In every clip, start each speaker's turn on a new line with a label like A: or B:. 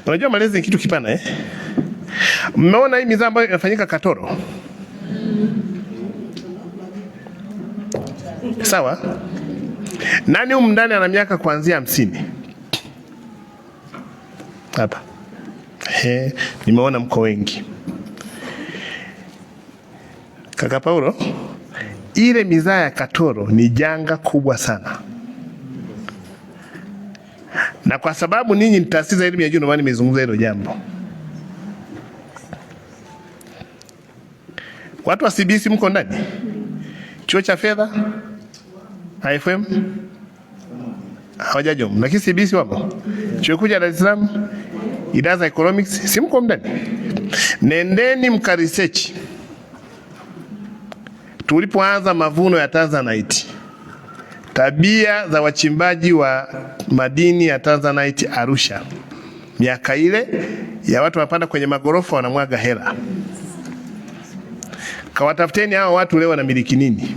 A: Unajua malezi ni kitu kipana Mmeona hii mizaa ambayo inafanyika Katoro? Sawa? Nani humu ndani ana miaka kuanzia 50? Hapa. Nimeona mko wengi. Kaka Paulo, ile mizaa ya Katoro ni janga kubwa sana. Na kwa sababu ninyi ni taasisi ya elimu ya juu ndio maana nimezungumza hilo jambo. Watu wa CBC mko ndani? Chuo cha fedha? IFM? Hawajajomu. Lakini CBC wapo? Chuo kikuu cha Dar es Salaam? Idara za economics? Si mko ndani? Nendeni mka research. Tulipoanza mavuno ya Tanzanite, tabia za wachimbaji wa madini ya Tanzanite Arusha, miaka ile ya watu wanapanda kwenye magorofa wanamwaga hela. Kawatafuteni hao watu leo wanamiliki nini?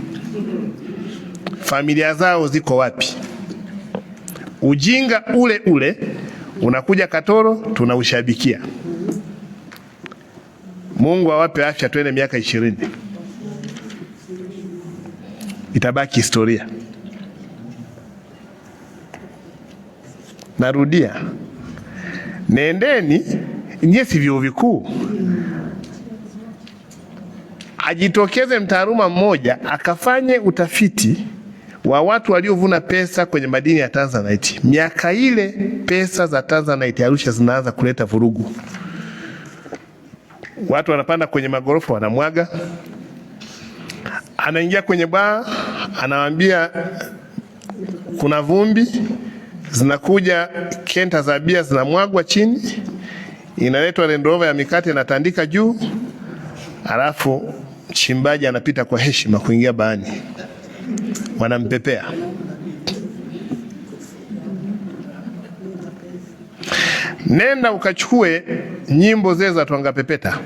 A: Familia zao ziko wapi? Ujinga ule ule unakuja Katoro, tunaushabikia. Mungu awape afya, tuende miaka 20. Itabaki historia. Narudia, nendeni nyesi vyuo vikuu, ajitokeze mtaaluma mmoja akafanye utafiti wa watu waliovuna pesa kwenye madini ya Tanzanite. Miaka ile pesa za Tanzanite Arusha zinaanza kuleta vurugu. Watu wanapanda kwenye magorofa wanamwaga. Anaingia kwenye baa, anawaambia kuna vumbi, zinakuja kenta za bia zinamwagwa chini, inaletwa Land Rover ya mikate inatandika juu, alafu mchimbaji anapita kwa heshima kuingia baani. Wanampepea. Nenda ukachukue nyimbo zile za Twanga Pepeta,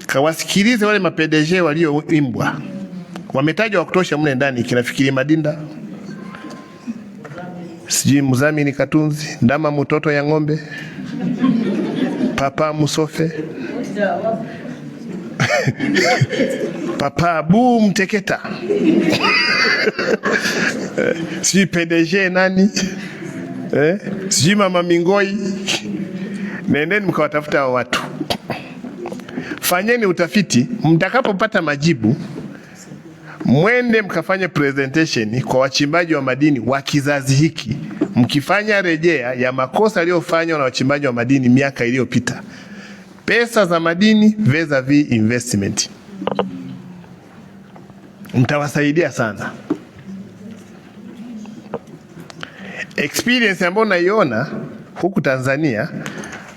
A: kawasikilize wale mapedeje walioimbwa. Wametajwa wa kutosha mle ndani, kinafikiri Madinda, sijui Muzamini Katunzi, Ndama Mutoto ya Ng'ombe, Papa Musofe, Papa Abu Mteketa, sijui PDG nani, sijui Mama Mingoi. Nendeni mkawatafuta hao watu. Fanyeni utafiti, mtakapopata majibu mwende mkafanye presentation kwa wachimbaji wa madini wa kizazi hiki, mkifanya rejea ya makosa yaliyofanywa na wachimbaji wa madini miaka iliyopita. Pesa za madini vis-a-vis investment. Mtawasaidia sana. Experience ambayo naiona huku Tanzania,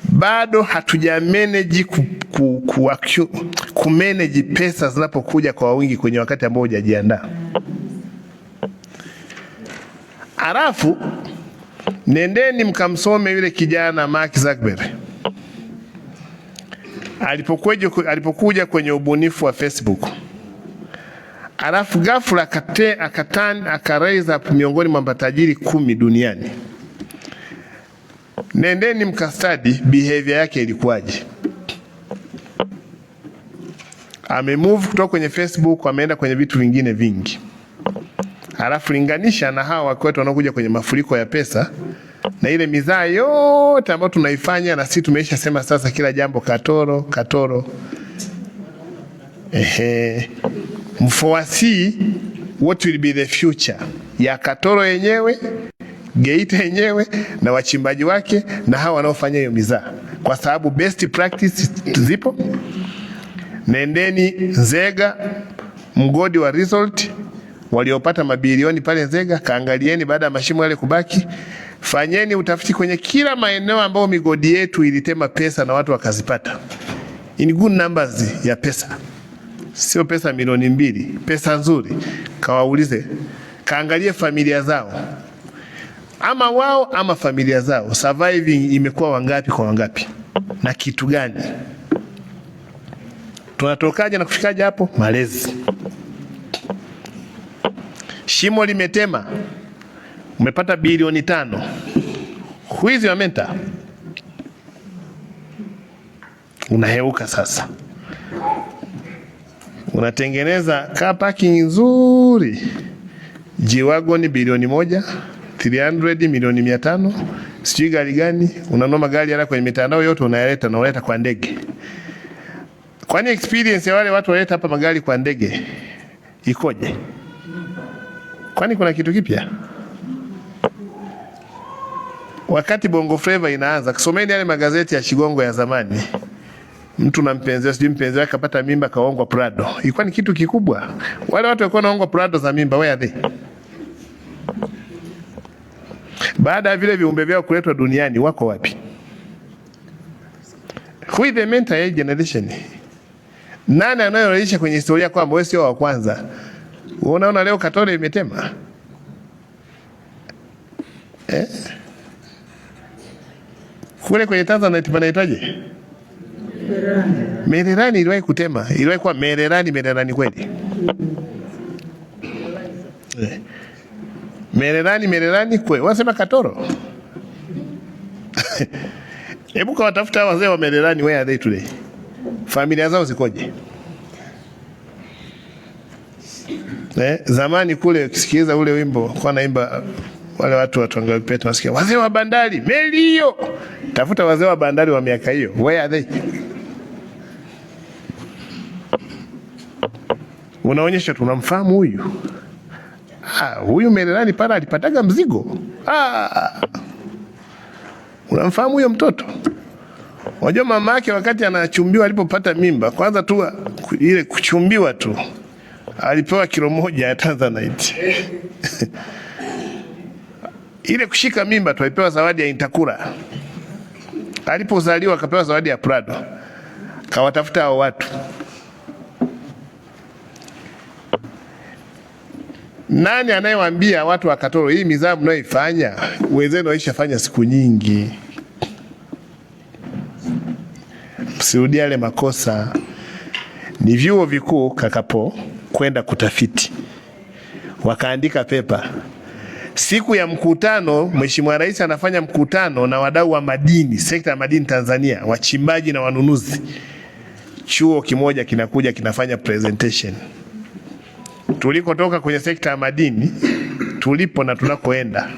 A: bado hatujamanage kumanage pesa zinapokuja kwa wingi kwenye wakati ambao hujajiandaa. Alafu nendeni mkamsome yule kijana Mark Zuckerberg. Alipokuja kwenye ubunifu wa Facebook, alafu ghafla akaraise up miongoni mwa matajiri 10 duniani. Nendeni mkastadi behavior yake ilikuwaje. Amemove kutoka kwenye Facebook ameenda kwenye vitu vingine vingi. Alafu linganisha na hawa kwetu wanaokuja kwenye mafuriko ya pesa na ile mizaa yote ambayo tunaifanya, na sisi tumeisha sema sasa kila jambo Katoro, Katoro. Mfoasi what will be the future ya Katoro yenyewe, Geita yenyewe na wachimbaji wake na hawa wanaofanya hiyo mizaa, kwa sababu best practice zipo. Nendeni Nzega, mgodi wa result waliopata mabilioni pale Nzega, kaangalieni baada ya mashimo yale kubaki. Fanyeni utafiti kwenye kila maeneo ambayo migodi yetu ilitema pesa na watu wakazipata in good numbers ya pesa, sio pesa milioni 2, pesa nzuri. Kawaulize, kaangalie familia zao, ama wao ama familia zao, surviving imekuwa wangapi kwa wangapi na kitu gani. Tunatokaje na kufikaje hapo? Malezi. Shimo limetema, umepata bilioni 5. Who is your mentor? unaheuka sasa, unatengeneza car parking nzuri, G-Wagon bilioni 1, 300 milioni 500, sijui gari gani, unanua magari yale kwenye mitandao yote unaleta kwa ndege. Kwani experience ya wale watu waleta hapa magari kwa ndege ikoje? Kwani kuna kitu kipya? Wakati Bongo Flava inaanza, kusomeni yale magazeti ya Shigongo ya zamani. Mtu na mpenzi, sijui mpenzi wake kapata mimba kaongwa Prado. Ilikuwa ni kitu kikubwa. Wale watu walikuwa wanaongwa Prado za mimba, where are they? Baada ya vile viumbe vyao kuletwa duniani, wako wapi? Who is the mentor ya generation? Nani anayeonyesha kwenye historia kwamba wewe sio wa kwanza? Unaona leo Katole imetema. Kule kwenye Tanzania panaitwaje? Mererani iliwahi kutema. Iliwahi kuwa Mererani kweli. Mererani kweli. Wanasema Katoro. Hebu kwa watafuta wazee wa Mererani, where are they today? Familia zao zikoje? Zamani kule ukisikiliza ule wimbo kwa naimba wale watu Wangapeta, wasikia wazee wa bandari meli hiyo. Tafuta wazee wa bandari wa miaka hiyo, where are they? Unaonyesha tunamfahamu huyu. Huyu Mererani pala alipataga mzigo. Unamfahamu huyo mtoto? Wajua mama yake wakati anachumbiwa, alipopata mimba, kwanza tu ile kuchumbiwa tu alipewa kilo 1 ya Tanzanite. Ile kushika mimba tu alipewa zawadi ya Intakura. Alipozaliwa akapewa zawadi ya Prado. Kawatafuta hao watu. Nani anayewaambia watu wa Katoro hii mizaa mnayoifanya wenzenu waishafanya siku nyingi? Msirudie yale makosa. Ni vyuo vikuu Kakapo kwenda kutafiti, wakaandika pepa. Siku ya mkutano, Mheshimiwa Rais anafanya mkutano na wadau wa madini, sekta ya madini Tanzania, wachimbaji na wanunuzi. Chuo kimoja kinakuja kinafanya presentation. Tulikotoka kwenye sekta ya madini, tulipo na tunakoenda.